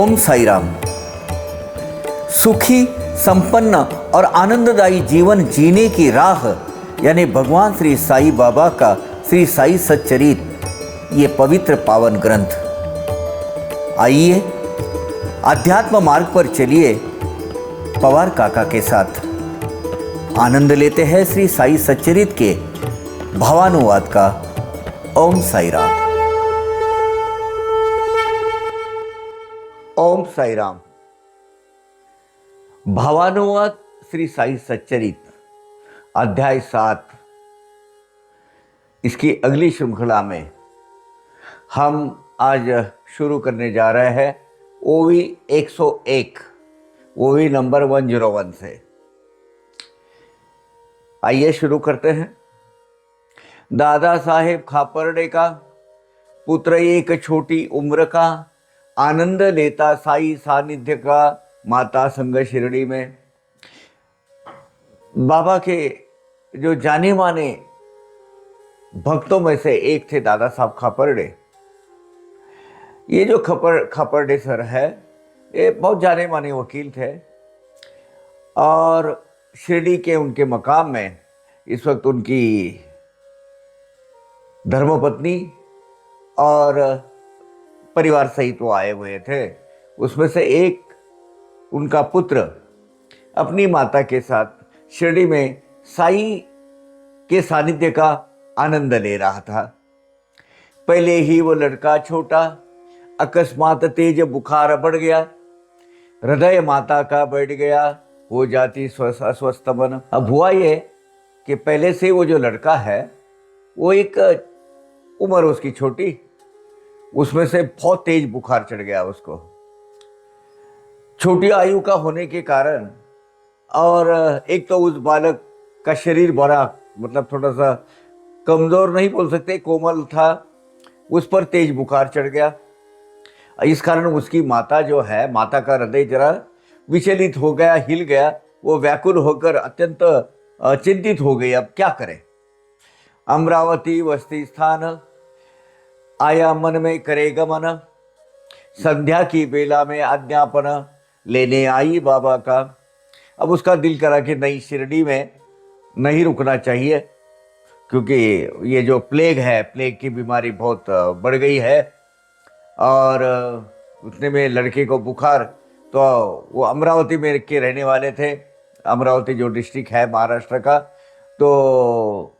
ओम साई राम। सुखी, संपन्न और आनंददायी जीवन जीने की राह यानी भगवान श्री साई बाबा का श्री साई सच्चरित, ये पवित्र पावन ग्रंथ। आइए अध्यात्म मार्ग पर चलिए पवार काका के साथ आनंद लेते हैं श्री साई सच्चरित के भावानुवाद का। ओम साई राम। ओम साई राम। भावानुवाद श्री साई सच्चरित अध्याय 7। इसकी अगली श्रृंखला में हम आज शुरू करने जा रहे हैं ओवी 101, ओवी नंबर 101 से। आइए शुरू करते हैं। दादा साहेब खापर्डे का पुत्र एक छोटी उम्र का आनंद लेता साई सानिध्य का माता संग शिरडी में। बाबा के जो जाने माने भक्तों में से एक थे दादा साहब खापर्डे। ये जो खापर्डे सर है, ये बहुत जाने माने वकील थे और शिरडी के उनके मकाम में इस वक्त उनकी धर्मपत्नी और परिवार सहित वो आए हुए थे। उसमें से एक उनका पुत्र अपनी माता के साथ शिरडी में साई के सानिध्य का आनंद ले रहा था। पहले ही वो लड़का छोटा अकस्मात तेज बुखार बढ़ गया, हृदय माता का बैठ गया, हो जाती अस्वस्थ मन। अब हुआ ये कि पहले से वो जो लड़का है वो एक उम्र उसकी छोटी, उसमें से बहुत तेज बुखार चढ़ गया उसको। छोटी आयु का होने के कारण और एक तो उस बालक का शरीर बड़ा मतलब थोड़ा सा कमजोर नहीं बोल सकते, कोमल था, उस पर तेज बुखार चढ़ गया। इस कारण उसकी माता जो है, माता का हृदय जरा विचलित हो गया, हिल गया। वो व्याकुल होकर अत्यंत चिंतित हो गई। अब क्या करें। अमरावती वस्ती स्थान आया मन में करे गमन, संध्या की बेला में आज्ञापन लेने आई बाबा का। अब उसका दिल करा कि नहीं, शिरडी में नहीं रुकना चाहिए, क्योंकि ये जो प्लेग है, प्लेग की बीमारी बहुत बढ़ गई है। और उतने में लड़के को बुखार, तो वो अमरावती में के रहने वाले थे। अमरावती जो डिस्ट्रिक्ट है महाराष्ट्र का, तो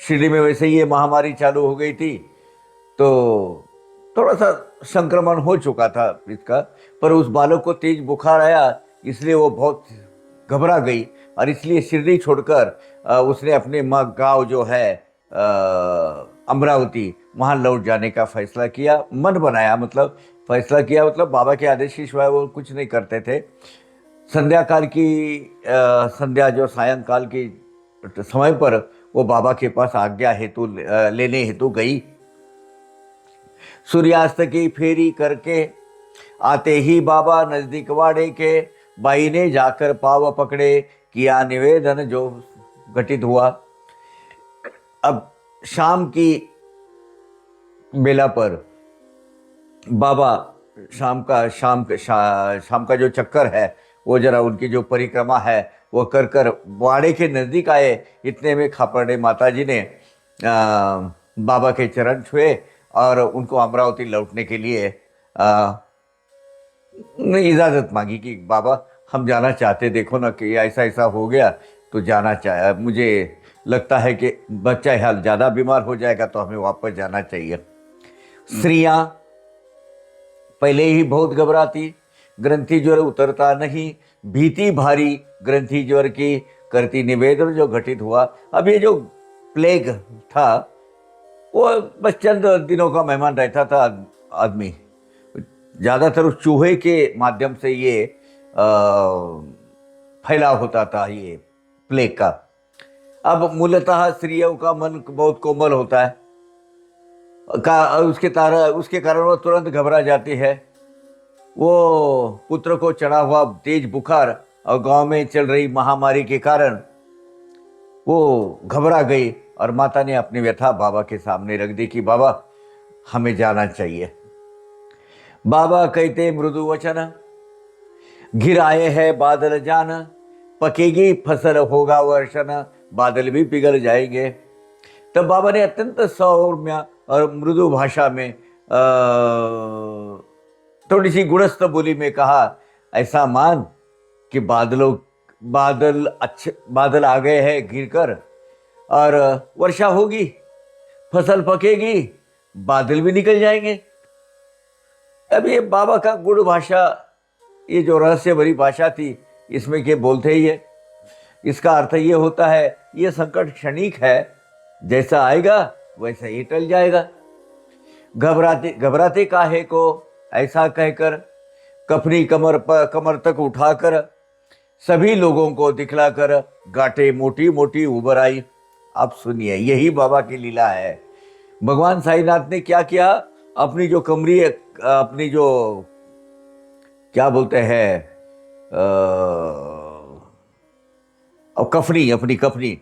शिरडी में वैसे ही ये महामारी चालू हो गई थी, तो थोड़ा सा संक्रमण हो चुका था इसका। पर उस बालक को तेज बुखार आया, इसलिए वो बहुत घबरा गई और इसलिए शिरडी छोड़कर उसने अपने माँ गांव जो है अमरावती, वहाँ लौट जाने का फैसला किया, मन बनाया। मतलब फैसला किया मतलब बाबा के आदेश के सिवाय वो कुछ नहीं करते थे। संध्या काल की संध्या जो सायंकाल की समय पर वो बाबा के पास आज्ञा हेतु लेने हेतु गई। सूर्यास्त की फेरी करके आते ही बाबा नजदीक वाड़े के, बाई ने जाकर पाव पकड़े, किया निवेदन जो घटित हुआ। अब शाम की बेला पर बाबा शाम का जो चक्कर है, वो जरा उनकी जो परिक्रमा है वो कर कर वाड़े के नज़दीक आए। इतने में खापर्डे माता जी ने बाबा के चरण छुए और उनको अमरावती लौटने के लिए इजाज़त मांगी कि बाबा हम जाना चाहते, देखो ना कि ऐसा ऐसा हो गया तो जाना चाहे, मुझे लगता है कि बच्चा हाल ज़्यादा बीमार हो जाएगा तो हमें वापस जाना चाहिए। स्त्रियाँ पहले ही बहुत घबराती, ग्रंथि ज्वर उतरता नहीं, भीति भारी ग्रंथि ज्वर की, करती निवेदन जो घटित हुआ। अब ये जो प्लेग था वो बस चंद दिनों का मेहमान रहता था आदमी, ज़्यादातर उस चूहे के माध्यम से ये फैलाव होता था ये प्लेग का। अब मूलतः स्त्रियों का मन बहुत कोमल होता है, उसके कारण वो तुरंत घबरा जाती है। वो पुत्र को चढ़ा हुआ तेज बुखार और गांव में चल रही महामारी के कारण वो घबरा गई और माता ने अपनी व्यथा बाबा के सामने रख दी कि बाबा हमें जाना चाहिए। बाबा कहते मृदु वचन, घिर आए है बादल जान, पकेगी फसल होगा वर्षन, बादल भी पिघल जाएंगे। तब बाबा ने अत्यंत सौम्य और मृदु भाषा में थोड़ी सी गुणस्थ बोली में कहा, ऐसा मान कि बादल आ गए हैं घिर कर, और वर्षा होगी, फसल पकेगी, बादल भी निकल जाएंगे। अब ये बाबा का गुण भाषा, ये जो रहस्य भरी भाषा थी, इसमें के बोलते ही है। इसका अर्थ ये होता है, ये संकट क्षणिक है, जैसा आएगा वैसा ही टल जाएगा। घबराते घबराते काहे को, ऐसा कहकर कफनी कमर तक उठाकर सभी लोगों को दिखलाकर गांठें मोटी मोटी उभर आई। आप सुनिए, यही बाबा की लीला है। भगवान साईनाथ ने क्या किया, अपनी जो कमरी, अपनी जो क्या बोलते हैं, अब कफनी, अपनी कफनी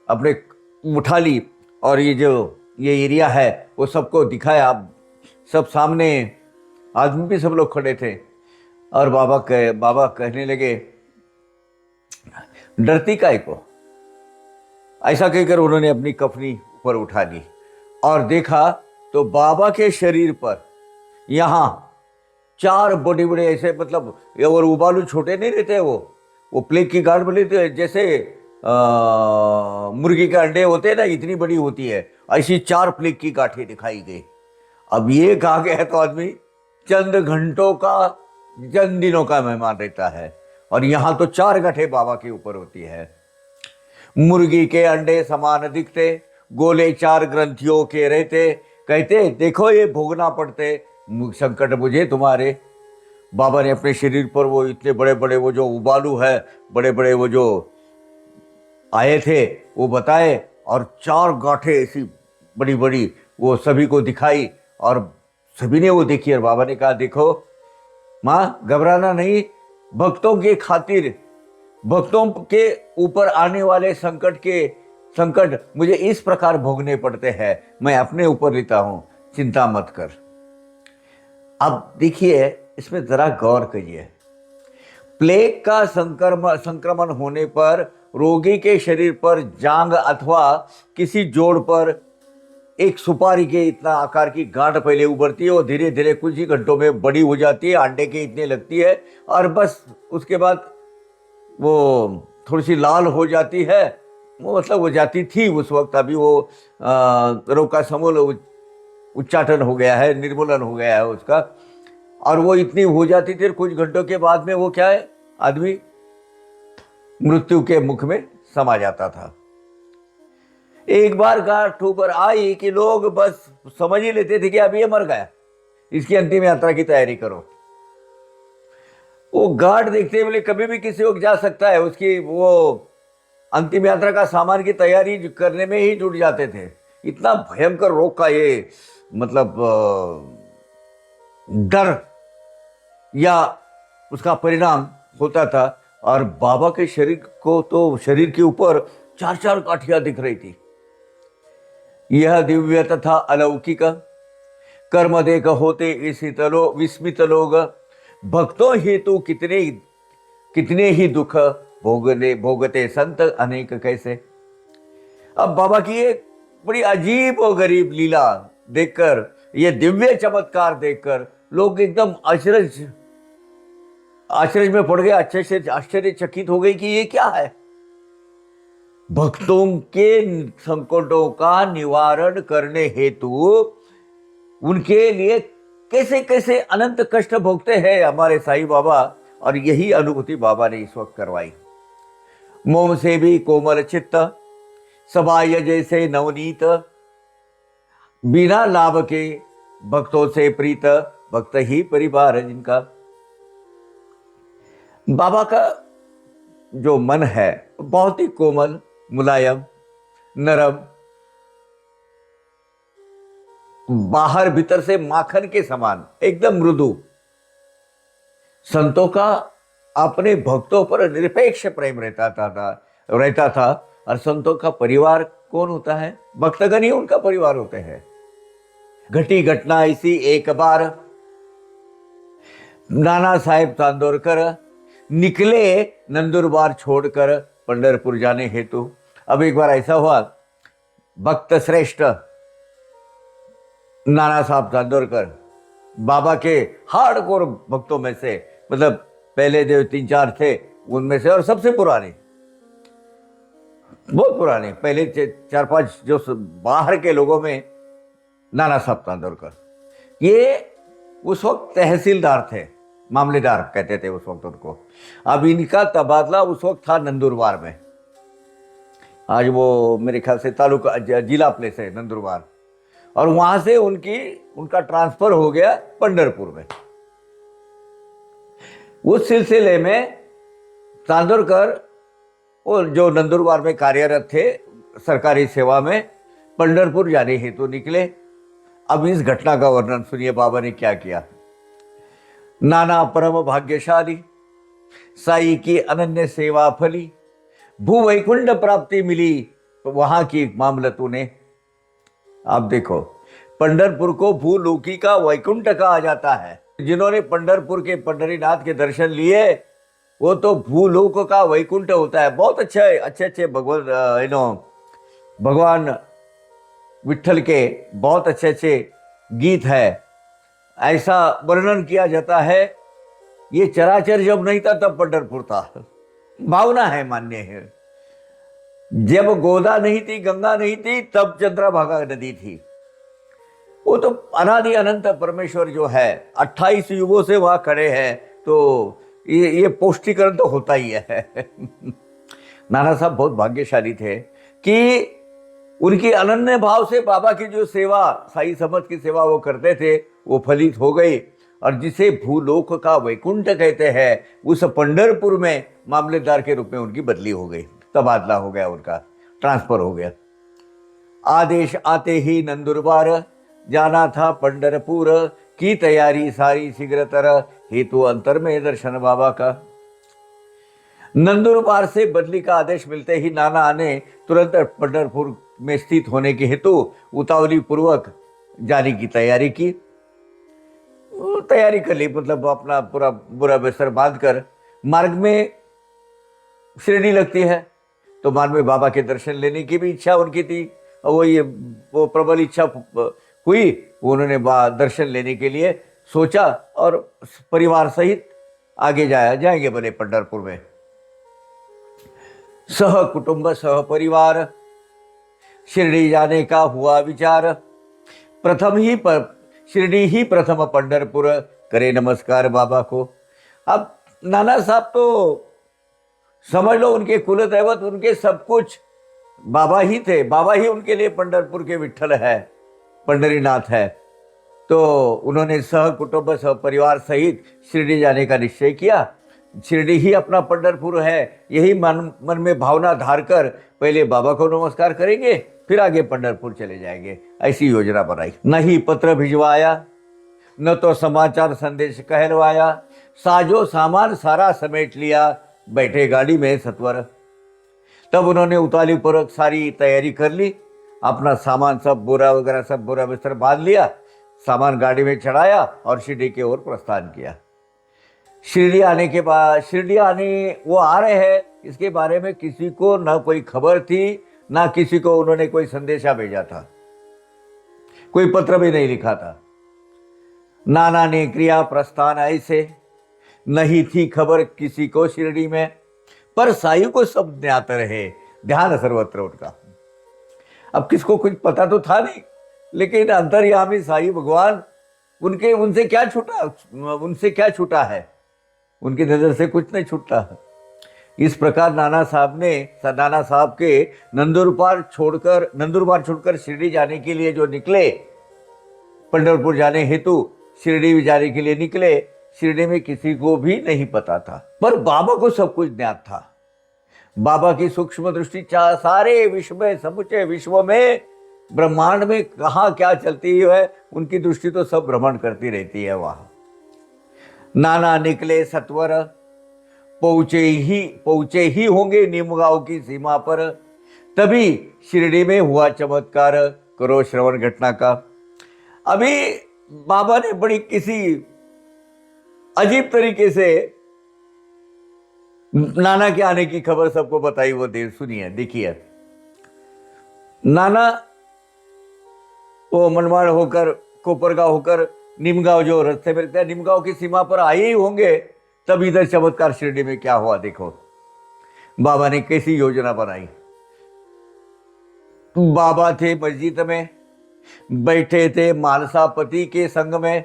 अपने उठा ली, और ये एरिया है वो सबको दिखाया। सब सामने आदमी भी सब लोग खड़े थे, और बाबा कहने लगे, डरती काय को। ऐसा कहकर उन्होंने अपनी कफनी ऊपर उठा ली और देखा तो बाबा के शरीर पर यहाँ 4 बड़े बड़े ऐसे, मतलब और उबालू छोटे नहीं रहते, वो प्लेग की गांठ बनी थे, जैसे मुर्गी के अंडे होते हैं ना, इतनी बड़ी होती है, ऐसी 4 प्लेग की गांठें दिखाई गई। अब ये कहा गया तो आदमी चंद घंटों का, चंद दिनों का मेहमान रहता है, और यहां तो 4 गांठें बाबा के ऊपर होती है। मुर्गी के अंडे समान दिखते, गोले 4 ग्रंथियों के रहते, कहते देखो ये भोगना पड़ते संकट मुझे तुम्हारे। बाबा ने अपने शरीर पर वो इतने बड़े बड़े वो जो उबालू है, बड़े बड़े वो जो आए थे वो बताए, और 4 गांठें ऐसी बड़ी बड़ी वो सभी को दिखाई, और सभी ने वो देखी। और बाबा ने कहा, देखो माँ, घबराना नहीं, भक्तों के खातिर, भक्तों के ऊपर आने वाले संकट मुझे इस प्रकार भोगने पड़ते हैं, मैं अपने ऊपर लेता हूं, चिंता मत कर। अब देखिए, इसमें जरा गौर करिए। प्लेग का संक्रमण होने पर रोगी के शरीर पर जांग अथवा किसी जोड़ पर एक सुपारी के इतना आकार की गांठ पहले उभरती है, और धीरे धीरे कुछ ही घंटों में बड़ी हो जाती है, अंडे के इतने लगती है, और बस उसके बाद वो थोड़ी सी लाल हो जाती है। वो मतलब वो जाती थी उस वक्त, अभी वो रोग का समूल उच्चाटन हो गया है, निर्मूलन हो गया है उसका, और वो इतनी हो जाती थी, कुछ घंटों के बाद में वो क्या है, आदमी मृत्यु के मुख में समा जाता था। एक बार गांठ ऊपर आई कि लोग बस समझ ही लेते थे कि अब ये मर गया, इसकी अंतिम यात्रा की तैयारी करो। वो गांठ देखते बोले कभी भी किसी को जा सकता है, उसकी वो अंतिम यात्रा का सामान की तैयारी करने में ही जुट जाते थे। इतना भयंकर रोग का ये मतलब डर या उसका परिणाम होता था। और बाबा के शरीर को तो, शरीर के ऊपर 4 गांठियां दिख रही थी। यह दिव्य तथा अलौकिक कर्म देख होते विस्मित लोग, भक्तों हेतु कितने ही दुख भोगते संत अनेक कैसे। अब बाबा की एक बड़ी अजीब और गरीब लीला देखकर, ये दिव्य चमत्कार देखकर लोग एकदम आश्चर्य में पड़ गए, आश्चर्यचकित हो गई कि ये क्या है। भक्तों के संकटों का निवारण करने हेतु उनके लिए कैसे कैसे अनंत कष्ट भोगते हैं हमारे साईं बाबा, और यही अनुभूति बाबा ने इस वक्त करवाई। मोम से भी कोमल चित्त, सबाय जैसे नवनीत, बिना लाभ के भक्तों से प्रीत, भक्त ही परिवार जिनका। बाबा का जो मन है बहुत ही कोमल, मुलायम, नरम, बाहर भीतर से माखन के समान, एकदम मृदु। संतों का अपने भक्तों पर निरपेक्ष प्रेम रहता था। और संतों का परिवार कौन होता है? भक्तगण ही उनका परिवार होते हैं। घटी घटना ऐसी एक बार, नाना साहेब चांदोरकर निकले नंदुरबार छोड़कर पंढरपुर जाने हेतु। अब एक बार ऐसा हुआ, भक्त श्रेष्ठ नाना साहब चांदोरकर बाबा के हार्डकोर भक्तों में से, मतलब पहले जो 3-4 थे उनमें से, और सबसे पुराने, बहुत पुराने, पहले 4-5 जो बाहर के लोगों में नाना साहब चांदोरकर, ये उस वक्त तहसीलदार थे, मामलेदार कहते थे उस वक्त उनको। अब इनका तबादला उस वक्त था नंदुरबार में। आज वो मेरे ख्याल से तालुका जिला प्लेस है नंदुरबार, और वहां से उनका ट्रांसफर हो गया पंढरपुर में। उस सिलसिले में चांदोरकर और जो नंदुरबार में कार्यरत थे सरकारी सेवा में, पंढरपुर जाने हेतु निकले। अब इस घटना का वर्णन सुनिए बाबा ने क्या किया। नाना परम भाग्यशाली, साई की अनन्य सेवा फली, भू वैकुंठ प्राप्ति मिली वहां की मामला तूने। आप देखो, पंढरपुर को भूलोकी का वैकुंठ कहा जाता है। जिन्होंने पंढरपुर के पंढरीनाथ के दर्शन लिए वो तो भूलोक का वैकुंठ होता है। बहुत अच्छे भगवान विठल के बहुत अच्छे गीत है, ऐसा वर्णन किया जाता है। ये चराचर जब नहीं था तब पंढरपुर था, भावना है, मान्य है। जब गोदा नहीं थी, गंगा नहीं थी, तब चंद्रभागा नदी थी। वो तो अनादि अनंत परमेश्वर जो है 28 युगों से वहां खड़े हैं, तो ये पौष्टिकरण तो होता ही है। नाना साहब बहुत भाग्यशाली थे कि उनकी अनन्य भाव से बाबा की जो सेवा, साई समझ की सेवा वो करते थे, वो फलित हो गई। और जिसे भूलोक का वैकुंठ कहते हैं, उस पंढरपुर में मामलेदार के रूप में उनकी बदली हो गई, तबादला हो गया, उनका ट्रांसफर हो गया। आदेश आते ही नंदुरबार, जाना था पंढरपुर, की तैयारी सारी शीघ्रतर, हेतु अंतर में दर्शन बाबा का। नंदुरबार से बदली का आदेश मिलते ही नाना ने तुरंत पंढरपुर में स्थित होने के हेतु उतावली पूर्वक जाने की तैयारी की। तैयारी कर ली, मतलब अपना पूरा बुरा बिस्तर बांधकर। मार्ग में शिरडी लगती है, तो मार्ग में बाबा के दर्शन लेने की भी इच्छा उनकी थी, और वो प्रबल इच्छा हुई। उन्होंने दर्शन लेने के लिए सोचा और परिवार सहित आगे जाएंगे बोले पंढरपुर में। सह कुटुंब सह परिवार शिरडी जाने का हुआ विचार। शिरडी ही प्रथम पंढरपुर, करे नमस्कार बाबा को। अब नाना साहब तो समझ लो उनके कुल दैवत, उनके सब कुछ बाबा ही थे। बाबा ही उनके लिए पंढरपुर के विठल है, पंढरीनाथ है। तो उन्होंने सह कुटुंब सह परिवार सहित शिरडी जाने का निश्चय किया। शिरडी ही अपना पंढरपुर है, यही मन में भावना धार कर पहले बाबा को नमस्कार करेंगे, फिर आगे पंढरपुर चले जाएंगे, ऐसी योजना बनाई। न ही पत्र भिजवाया, न तो समाचार संदेश कहलवाया, साजो सामान सारा समेट लिया, बैठे गाड़ी में सत्वर। तब उन्होंने उतावली पूर्वक सारी तैयारी कर ली, अपना सामान सब बोरा वगैरह सब बोरा बिस्तर बांध लिया, सामान गाड़ी में चढ़ाया और शिरडी की ओर प्रस्थान किया। शिरडी आने के बाद, शिरडी आने वो आ रहे हैं इसके बारे में किसी को ना कोई खबर थी, ना किसी को उन्होंने कोई संदेशा भेजा था, कोई पत्र भी नहीं लिखा था। नाना ने क्रिया प्रस्थान ऐसे, नहीं थी खबर किसी को शिरडी में, पर साई को सब ज्ञात रहे, ध्यान सर्वत्र उनका। अब किसको कुछ पता तो था नहीं, लेकिन अंतर्यामी साई भगवान उनसे क्या छूटा है, उनकी नजर से कुछ नहीं छूटता। इस प्रकार नाना साहब के नंदुरबार छोड़कर शिरडी जाने के लिए जो निकले, पंढरपुर जाने हेतु शिरडी जाने के लिए निकले। शिरडी में किसी को भी नहीं पता था, पर बाबा को सब कुछ ज्ञात था। बाबा की सूक्ष्म दृष्टि सारे विश्व में, समूचे विश्व में, ब्रह्मांड में कहाँ क्या चलती है, उनकी दृष्टि तो सब भ्रमण करती रहती है वहां। नाना निकले सत्वर, पहुंचे ही होंगे नीमगांव की सीमा पर, तभी शिरडी में हुआ चमत्कार, करो श्रवण घटना का। अभी बाबा ने बड़ी किसी अजीब तरीके से नाना के आने की खबर सबको बताई। वो देर सुनिए, देखिए। नाना वो मनमाड़ होकर, कोपरगांव होकर निमगांव जो रास्ते में रहता है, निमगांव की सीमा पर आए ही होंगे, तब इधर चमत्कार शिरडी में क्या हुआ देखो। बाबा ने कैसी योजना बनाई। बाबा थे मस्जिद में, बैठे थे मालसापति के संग में,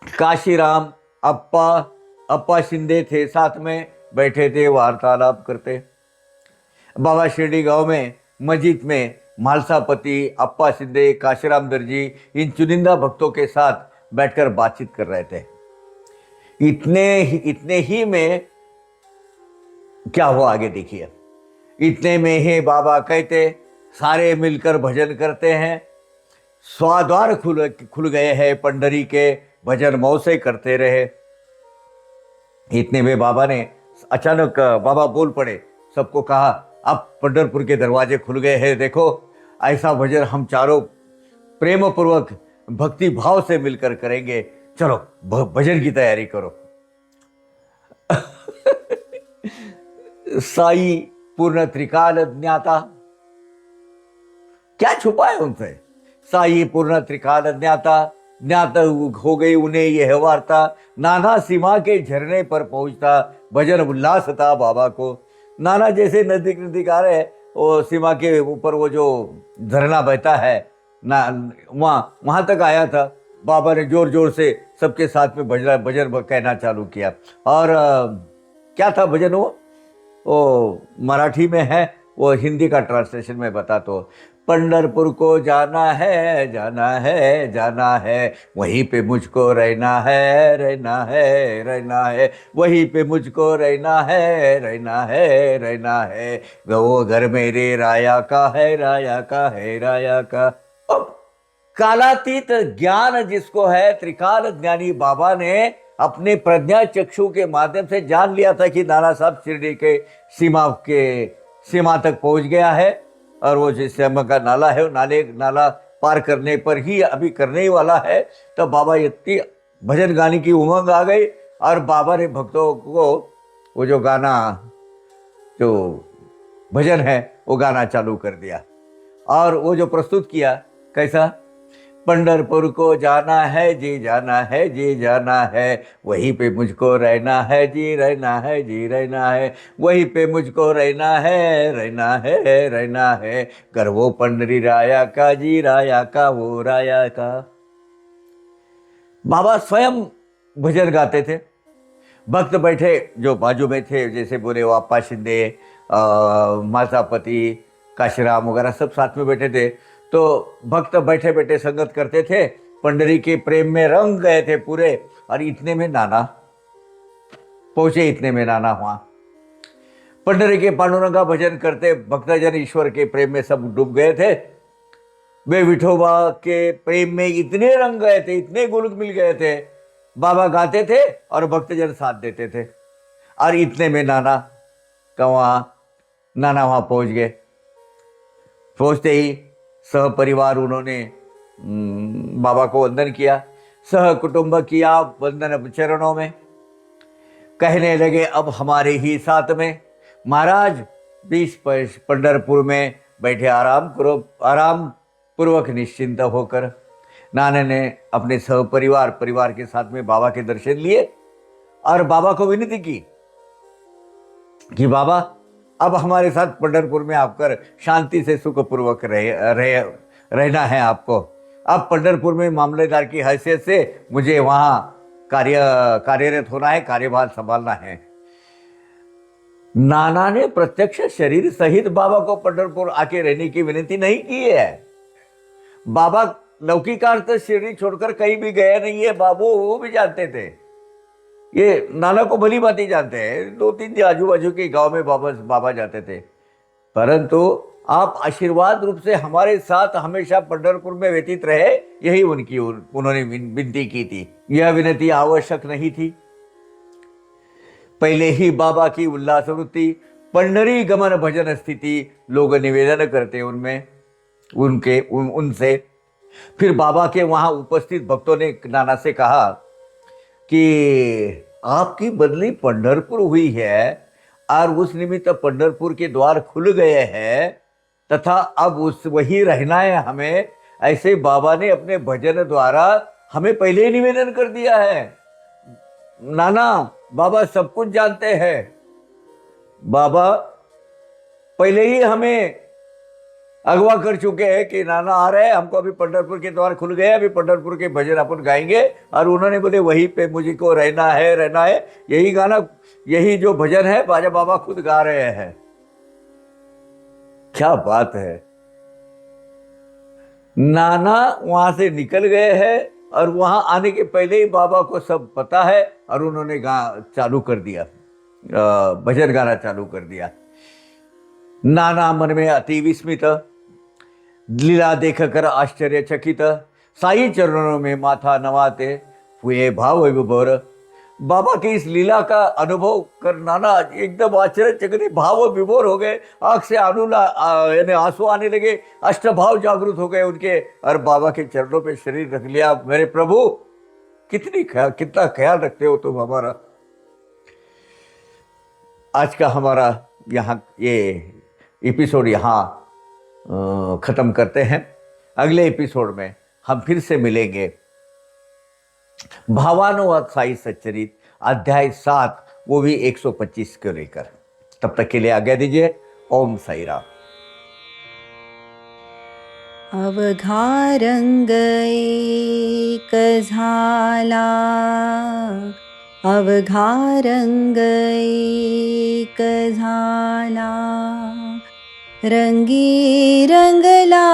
काशीराम अप्पा शिंदे थे साथ में, बैठे थे वार्तालाप करते। बाबा शिरडी गांव में मस्जिद में मालसापति, अप्पा शिंदे, काशीराम दर्जी, इन चुनिंदा भक्तों के साथ बैठकर बातचीत कर रहे थे। इतने ही में क्या हुआ आगे देखिए। इतने में ही बाबा कहते, सारे मिलकर भजन करते हैं, स्वाद्वार खुल गए हैं पंडरी के, भजन मौ से करते रहे। इतने में बाबा ने अचानक बाबा बोल पड़े, सबको कहा, अब पंढरपुर के दरवाजे खुल गए हैं, देखो ऐसा भजन हम चारों प्रेम पूर्वक भक्ति भाव से मिलकर करेंगे, चलो भजन की तैयारी करो। साई पूर्ण त्रिकाल ज्ञाता, क्या छुपा है उनसे। साई पूर्ण त्रिकाल ज्ञाता, ज्ञात हो गई उन्हें यह वार्ता, नाना सीमा के झरने पर पहुंचता, भजन उल्लास था बाबा को। नाना जैसे नजदीक नजदीक आ रहे, वो सीमा के ऊपर वो जो झरना बहता है ना, वहां तक आया था। बाबा ने जोर जोर से सबके साथ में भजन कहना चालू किया। और क्या था भजन वो मराठी में है, वो हिंदी का ट्रांसलेशन में बता तो, पंढरपुर को जाना है जाना है जाना है, वहीं पे मुझको रहना है रहना है रहना है, वहीं पे मुझको रहना है रहना है रहना है, वो घर मेरे राया का है राया का है राया का। अब कालातीत ज्ञान जिसको है, त्रिकाल ज्ञानी बाबा ने अपने प्रज्ञा चक्षु के माध्यम से जान लिया था कि नाना साहब शिरडी के सीमा तक पहुंच गया है, और वो जिस सीमा का नाला है, वो नाला पार करने पर ही अभी करने ही वाला है। तो बाबा इतनी भजन गाने की उमंग आ गई, और बाबा ने भक्तों को वो जो गाना, जो भजन है, वो गाना चालू कर दिया। और वो जो प्रस्तुत किया, कैसा, पंढरपुर को जाना है जी जाना है जी जाना है, वहीं पे मुझको रहना है जी रहना है जी रहना है, वहीं पे मुझको रहना है रहना है रहना है, कर वो पंडरी राया का जी राया का वो राया का। बाबा स्वयं भजन गाते थे। भक्त बैठे जो बाजू में थे, जैसे बोले वो अप्पा शिंदे, मातापति, काशीराम वगैरह सब साथ में बैठे थे। तो भक्त बैठे बैठे संगत करते थे, पंडरी के प्रेम में रंग गए थे पूरे। और इतने में नाना पहुंचे, इतने में नाना वहां पंडरी के पांडुरंगा भजन करते भक्तजन ईश्वर के प्रेम में सब डूब गए थे। वे विठोबा के प्रेम में इतने रंग गए थे, इतने गुल मिल गए थे। बाबा गाते थे और भक्तजन साथ देते थे। और इतने में नाना वहां पहुंच गए। पहुंचते ही सह परिवार उन्होंने बाबा को वंदन किया, सह कुटुंब किया वंदन चरणों में। कहने लगे, अब हमारे ही साथ में महाराज 20 पंढरपुर में बैठे आराम करो, आराम पूर्वक निश्चिंत होकर। नाना ने अपने सह परिवार के साथ में बाबा के दर्शन लिए और बाबा को विनती की कि बाबा अब हमारे साथ पंढरपुर में आकर शांति से सुखपूर्वक रहना है आपको। अब पंढरपुर में मामलेदार की हैसियत से मुझे वहां कार्यरत होना है, कार्यभार संभालना है। नाना ने प्रत्यक्ष शरीर सहित बाबा को पंढरपुर आके रहने की विनती नहीं की है। बाबा लौकिकार्थ शिरडी छोड़कर कहीं भी गए नहीं है, बाबू वो भी जानते थे। ये नाना को भली बात ही जानते हैं, 2-3 आजू बाजू के गांव में बाबा जाते थे। परंतु आप आशीर्वाद रूप से हमारे साथ हमेशा पंढरपुर में व्यतीत रहे, यही उन्होंने विनती की थी। यह विनती आवश्यक नहीं थी। पहले ही बाबा की उल्लास वृत्ति, पंडरी गमन भजन स्थिति लोग निवेदन करते उनमें उनसे। फिर बाबा के वहां उपस्थित भक्तों ने नाना से कहा कि आपकी बदली पंढरपुर हुई है और उस निमित्त पंढरपुर के द्वार खुल गए हैं तथा अब उस वही रहना है हमें, ऐसे बाबा ने अपने भजन द्वारा हमें पहले ही निवेदन कर दिया है। नाना, बाबा सब कुछ जानते हैं, बाबा पहले ही हमें अगवा कर चुके हैं कि नाना आ रहे हैं, हमको अभी पंढरपुर के द्वार खुल गए, अभी पंढरपुर के भजन अपन गाएंगे। और उन्होंने बोले वहीं पे मुझको रहना है, यही गाना, यही जो भजन है बाजा बाबा खुद गा रहे हैं। क्या बात है। नाना वहां से निकल गए हैं और वहां आने के पहले ही बाबा को सब पता है और उन्होंने चालू कर दिया, भजन गाना चालू कर दिया। नाना मन में अति विस्मित, लीला देख कर आश्चर्यचकित, साई चरणों में माथा नवाते हुए भाव विभोर। बाबा की इस लीला का अनुभव कर नाना एकदम आश्चर्यचकित भाव विभोर हो गए, आंख से यानी आंसू आने लगे, अष्टभाव जागृत हो गए उनके, और बाबा के चरणों पे शरीर रख लिया। मेरे प्रभु, कितना ख्याल रखते हो तुम हमारा। आज का हमारा यहाँ ये एपिसोड यहाँ खत्म करते हैं। अगले एपिसोड में हम फिर से मिलेंगे भावानुवाद साई सच्चरित अध्याय 7, वो भी 125 को लेकर। तब तक के लिए आज्ञा दीजिए। ओम साई राम। अवघा रंग एक झाला, अवघा रंग एक झाला, रंगी रंगला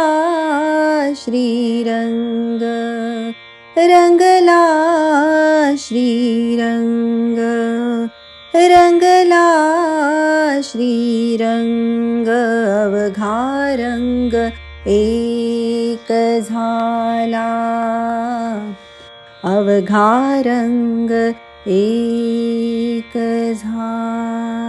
श्रीरंग, रंगला श्रीरंग, रंगला श्रीरंग। अवघा रंग एक झाला, अवघा रंग एक झाला।